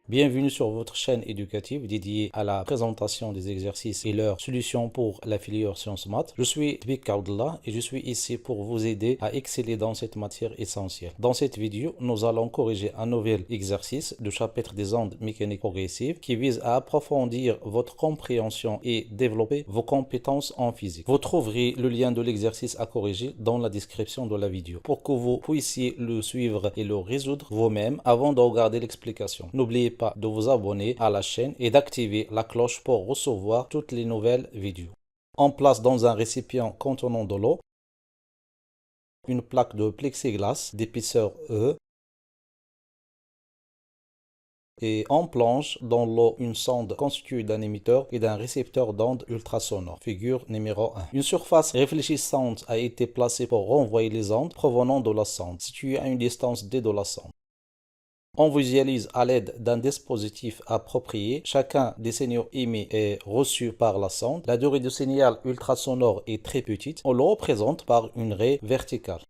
Bienvenue sur votre chaîne éducative dédiée à la présentation des exercices et leurs solutions pour la filière sciences maths. Je suis Tbik Abdallah et je suis ici pour vous aider à exceller dans cette matière essentielle. Dans cette vidéo, nous allons corriger un nouvel exercice du chapitre des ondes mécaniques progressives qui vise à approfondir votre compréhension et développer vos compétences en physique. Vous trouverez le lien de l'exercice à corriger dans la description de la vidéo pour que vous puissiez le suivre et le résoudre vous-même avant de regarder l'explication. N'oubliez pas de vous abonner à la chaîne et d'activer la cloche pour recevoir toutes les nouvelles vidéos. On place dans un récipient contenant de l'eau une plaque de plexiglas d'épaisseur E et on plonge dans l'eau une sonde constituée d'un émetteur et d'un récepteur d'ondes ultrasonores. Figure numéro 1. Une surface réfléchissante a été placée pour renvoyer les ondes provenant de la sonde, située à une distance d de la sonde. On visualise à l'aide d'un dispositif approprié chacun des signaux émis et reçus par la sonde. La durée du signal ultrasonore est très petite. On le représente par une raie verticale.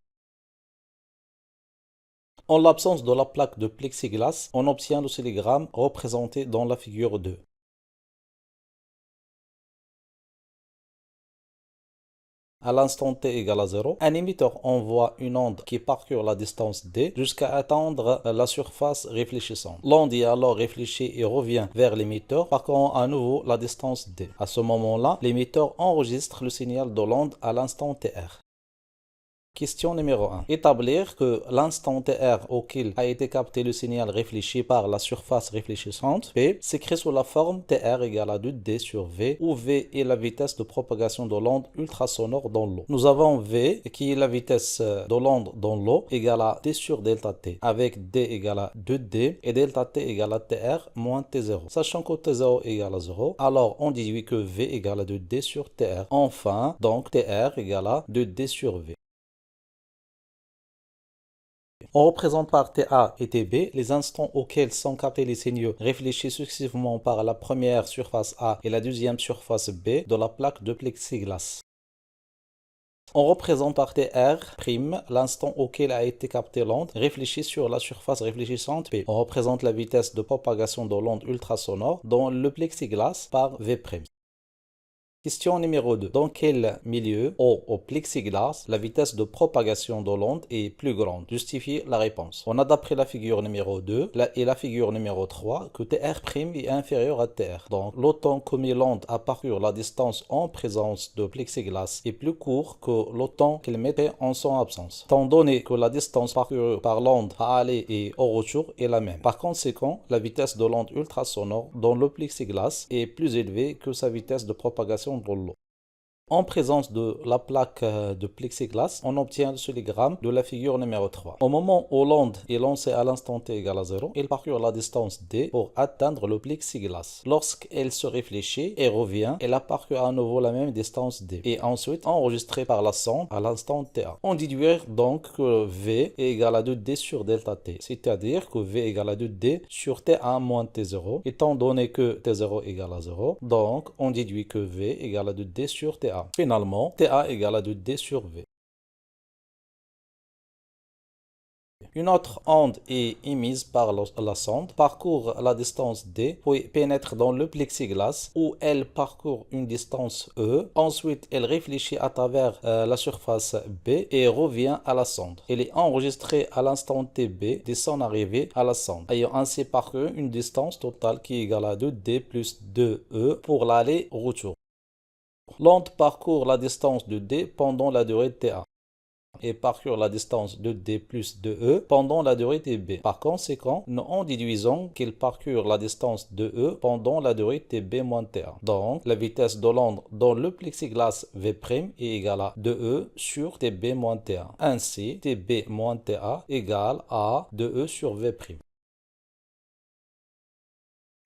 En l'absence de la plaque de plexiglas, on obtient le oscillogramme représenté dans la figure 2. À l'instant t égale à 0, un émetteur envoie une onde qui parcourt la distance d jusqu'à atteindre la surface réfléchissante. L'onde est alors réfléchie et revient vers l'émetteur, parcourant à nouveau la distance d. À ce moment-là, l'émetteur enregistre le signal de l'onde à l'instant tr. Question numéro 1. Établir que l'instant tr auquel a été capté le signal réfléchi par la surface réfléchissante P s'écrit sous la forme tr égale à 2d sur v, où v est la vitesse de propagation de l'onde ultrasonore dans l'eau. Nous avons v qui est la vitesse de l'onde dans l'eau égale à d sur delta t, avec d égale à 2d et delta t égale à tr moins t0. Sachant que t0 égale à 0, alors on déduit que v égale à 2d sur tr. Enfin, donc tr égale à 2d sur v. On représente par TA et TB les instants auxquels sont captés les signaux réfléchis successivement par la première surface A et la deuxième surface B de la plaque de plexiglas. On représente par TR' l'instant auquel a été captée l'onde réfléchie sur la surface réfléchissante P. On représente la vitesse de propagation de l'onde ultrasonore dans le plexiglas par V'. Question numéro 2. Dans quel milieu au plexiglas la vitesse de propagation de l'onde est plus grande? Justifiez la réponse. On a d'après la figure numéro 2 et la figure numéro 3 que Tr' est inférieur à Tr. Donc l'autant que l'onde a parcouru la distance en présence de plexiglas est plus court que l'autant qu'elle mettait en son absence. Étant donné que la distance parcourue par l'onde à aller et au retour est la même. Par conséquent, la vitesse de l'onde ultrasonore dans le plexiglas est plus élevée que sa vitesse de propagation dans l'eau. En présence de la plaque de plexiglas, on obtient le oscillogramme de la figure numéro 3. Au moment où l'onde est lancée à l'instant t égale à 0, elle parcourt la distance d pour atteindre le plexiglas. Lorsqu'elle se réfléchit et revient, elle a parcouru à nouveau la même distance d et ensuite enregistrée par la sonde à l'instant ta. On déduit donc que v est égal à 2d sur delta t, c'est-à-dire que v est égal à 2d sur t1 moins t0, étant donné que t0 égale à 0, donc on déduit que v est égal à 2d sur ta. Finalement, TA égale à 2D sur V. Une autre onde est émise par la sonde, parcourt la distance D, puis pénètre dans le plexiglas où elle parcourt une distance E. Ensuite, elle réfléchit à travers la surface B et revient à la sonde. Elle est enregistrée à l'instant TB dès son arrivée à la sonde, ayant ainsi parcouru une distance totale qui est égale à 2D plus 2E pour l'aller-retour. L'onde parcourt la distance de d pendant la durée de ta et parcourt la distance de d plus de e pendant la durée tb. Par conséquent, nous en déduisons qu'elle parcourt la distance de e pendant la durée tb moins ta. Donc, la vitesse de l'onde dans le plexiglas v' est égale à 2e sur tb moins ta. Ainsi, tb moins ta égale à 2e sur v'.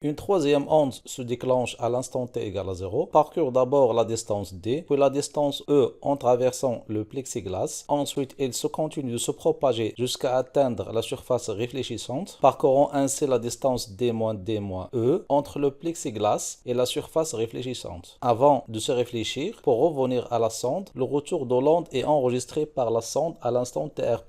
Une troisième onde se déclenche à l'instant t égale à 0, parcourt d'abord la distance d, puis la distance e en traversant le plexiglas. Ensuite, il se continue de se propager jusqu'à atteindre la surface réfléchissante, parcourant ainsi la distance d-e entre le plexiglas et la surface réfléchissante. Avant de se réfléchir, pour revenir à la sonde, le retour de l'onde est enregistré par la sonde à l'instant tr'.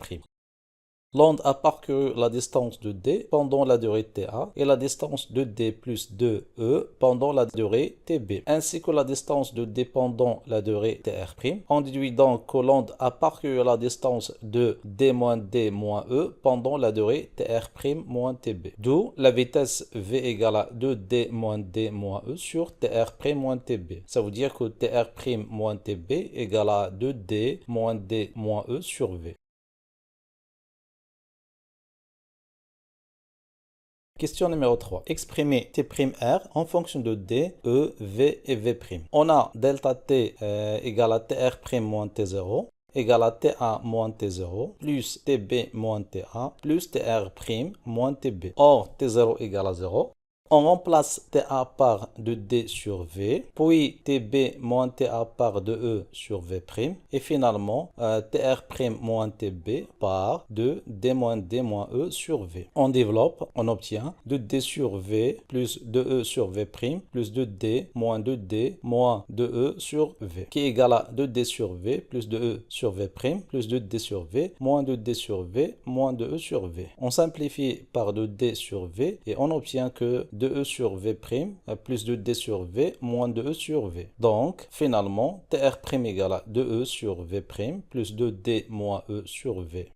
L'onde a parcouru la distance de d pendant la durée ta et la distance de d plus 2e pendant la durée tb, ainsi que la distance de d pendant la durée tr'. On déduit donc que l'onde a parcouru la distance de d-e pendant la durée tr'-tb. D'où la vitesse v égale à 2d-d-e sur tr'-tb. Ça veut dire que tr'-tb égale à 2d-d-e sur v. Question numéro 3. Exprimez T'R en fonction de D, E, V et V'. On a delta T égale à Tr' moins T0 égale à Ta moins T0 plus Tb moins Ta plus Tr' moins Tb. Or, T0 égale à 0. On remplace Ta par 2D sur V, puis Tb moins Ta par 2E sur V', et finalement Tr' moins Tb par 2D moins D moins E sur V. On développe, on obtient 2D sur V plus 2E sur V' plus 2D moins 2D moins 2E sur V, qui est égal à 2D sur V plus 2E sur V' plus 2D sur V moins 2D sur V moins 2E sur V. On simplifie par 2D sur V et on obtient que 2E sur V' plus 2D sur V moins 2E sur V. Donc, finalement, Tr' égale à 2E sur V' plus 2D moins E sur V.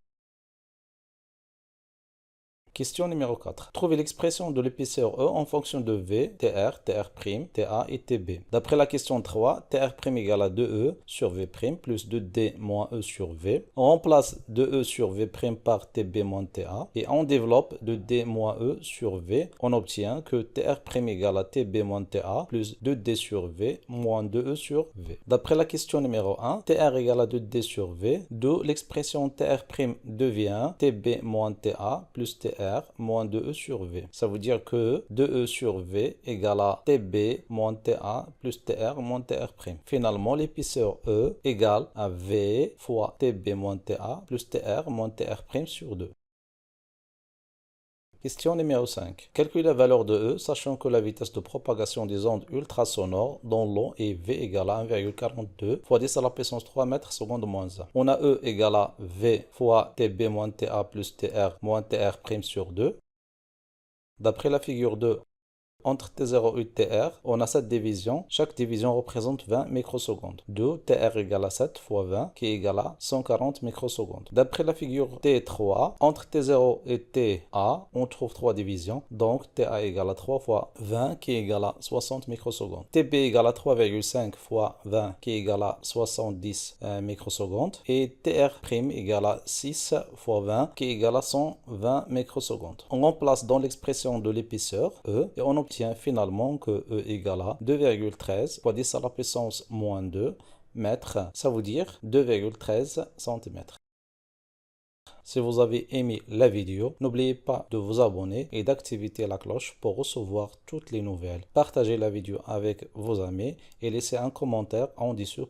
Question numéro 4. Trouvez l'expression de l'épaisseur E en fonction de V, Tr, Tr', Ta et Tb. D'après la question 3, Tr' égale à 2E sur V' plus 2D moins E sur V. On remplace 2E sur V' par Tb moins Ta et on développe 2D moins E sur V. On obtient que Tr' égale à Tb moins Ta plus 2D sur V moins 2E sur V. D'après la question numéro 1, Tr égale à 2D sur V, d'où l'expression Tr' devient Tb moins Ta plus Tr moins 2E sur V. Ça veut dire que 2E sur V égale à Tb moins Ta plus Tr moins Tr'. Finalement, l'épaisseur E égale à V fois Tb moins Ta plus Tr moins Tr' sur 2. Question numéro 5. Calculez la valeur de E, sachant que la vitesse de propagation des ondes ultrasonores dans l'eau est V égale à 1,42 fois 10 à la puissance 3 mètres seconde moins 1. On a E égale à V fois Tb moins Ta plus Tr moins Tr' sur 2. D'après la figure 2, entre T0 et Tr, on a 7 divisions. Chaque division représente 20 microsecondes. D'où Tr égale à 7 fois 20, qui est égal à 140 microsecondes. D'après la figure T3, entre T0 et Ta, on trouve 3 divisions. Donc Ta égale à 3 fois 20, qui est égal à 60 microsecondes. Tb égale à 3,5 fois 20, qui est égal à 70 microsecondes. Et Tr' égale à 6 fois 20, qui est égal à 120 microsecondes. On remplace dans l'expression de l'épaisseur E et on obtient finalement que E égale à 2,13 fois 10 à la puissance moins 2 mètres, ça veut dire 2,13 cm. Si vous avez aimé la vidéo, n'oubliez pas de vous abonner et d'activer la cloche pour recevoir toutes les nouvelles. Partagez la vidéo avec vos amis et laissez un commentaire en dessous.